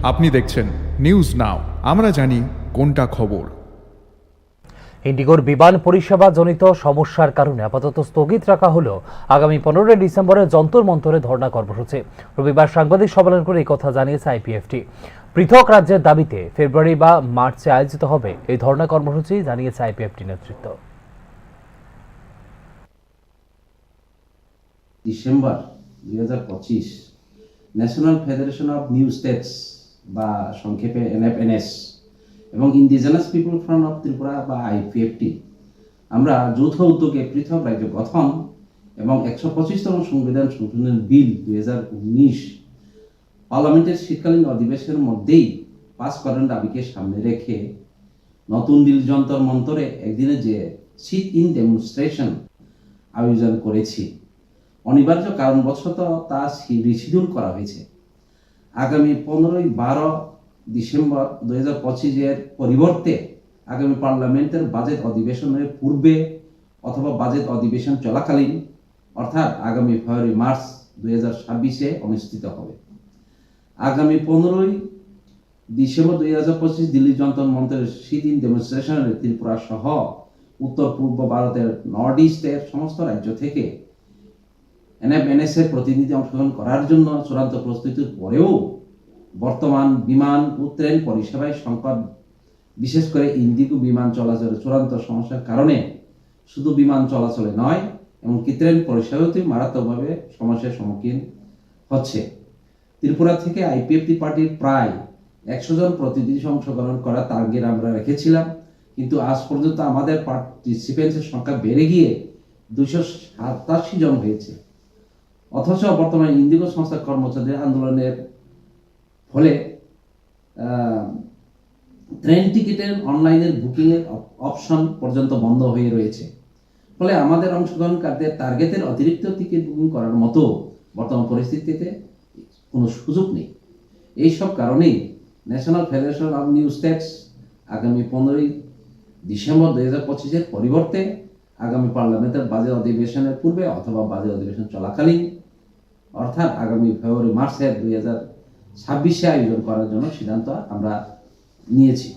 আপনি দেখছেন news now, আমরা জানি কোনটা খবর। ইন্ডিগোর বিমান পরিষেবা জনিত সমস্যার কারণে আপাতত স্থগিত রাখা হলো আগামী 15 ডিসেম্বরে যন্তর মন্তরে ধর্ণা কর্মসূচি। রবিবার সাংবাদিক সম্মেলন করে এই কথা জানিয়েছে আইপিএফটি। পৃথক রাজ্যের দাবিতে ফেব্রুয়ারি বা মার্চে আয়োজিত হবে এই ধর্ণা কর্মসূচি, জানিয়েছে আইপিএফটি নেতৃত্ব। December 2025 national federation of new states বা সংক্ষেপে NFNS এবং indigenous people front of Tripura বা আইপিএফটি আমরা যৌথ উদ্যোগে পৃথক রাজ্য গঠন এবং 125তম সংবিধান সংশোধন বিল 2019 পার্লামেন্টের শীতকালীন অধিবেশনের মধ্যেই পাস করার দাবিকে সামনে রেখে নতুন দিল্লি যন্তর মন্তরে একদিনে যে সিট ইন ডেমনস্ট্রেশন আয়োজন করেছি। অনিবার্য কারণবশত তা রিশিডিউল করা হয়েছে। আগামী 15-12 ডিসেম্বর 2025 পরিবর্তে আগামী পার্লামেন্টের বাজেট অধিবেশনের পূর্বে অথবা বাজেট অধিবেশন চলাকালীন অর্থাৎ আগামী ফেব্রুয়ারি-মার্চ 2026 অনুষ্ঠিত হবে। আগামী 15 ডিসেম্বর 2025 দিল্লি যন্তর মন্তরের সিট ইন ডেমনস্ট্রেশনের ত্রিপুরা সহ উত্তর পূর্ব ভারতের নর্থ ইস্টের সমস্ত রাজ্য থেকে NFNS এর প্রতিনিধি অংশগ্রহণ করার জন্য চূড়ান্ত প্রস্তুতির পরেও বর্তমান বিমান ও ট্রেন পরিষেবায় সংকট, বিশেষ করে ইন্ডিগো বিমান চলাচলের চূড়ান্ত সমস্যার কারণে শুধু বিমান চলাচলে নয় এমনকি ট্রেন পরিষেবাতেও মারাত্মকভাবে সমস্যার সম্মুখীন হচ্ছে। ত্রিপুরা থেকে আইপিএফটি পার্টির প্রায় 100 জন প্রতিনিধি অংশগ্রহণ করার টার্গেট আমরা রেখেছিলাম, কিন্তু আজ পর্যন্ত আমাদের পার্টিসিপেন্টসের সংখ্যা বেড়ে গিয়ে 287 জন হয়েছে। অথচ বর্তমানে ইন্ডিগো সংস্থার কর্মচারীদের আন্দোলনের ফলে ট্রেন টিকিটের অনলাইনের বুকিংয়ের অপশন পর্যন্ত বন্ধ হয়ে রয়েছে। ফলে আমাদের অংশগ্রহণকারীদের টার্গেটের অতিরিক্ত টিকিট বুকিং করার মতো বর্তমান পরিস্থিতিতে কোনো সুযোগ নেই। এইসব কারণেই national federation of new states আগামী 15 ডিসেম্বর 2025 পরিবর্তে আগামী পার্লামেন্টের বাজেট অধিবেশনের পূর্বে অথবা বাজেট অধিবেশন চলাকালীন অর্থাৎ আগামী ফেব্রুয়ারি-মার্চের 2026 আয়োজন করার জন্য সিদ্ধান্ত আমরা নিয়েছি।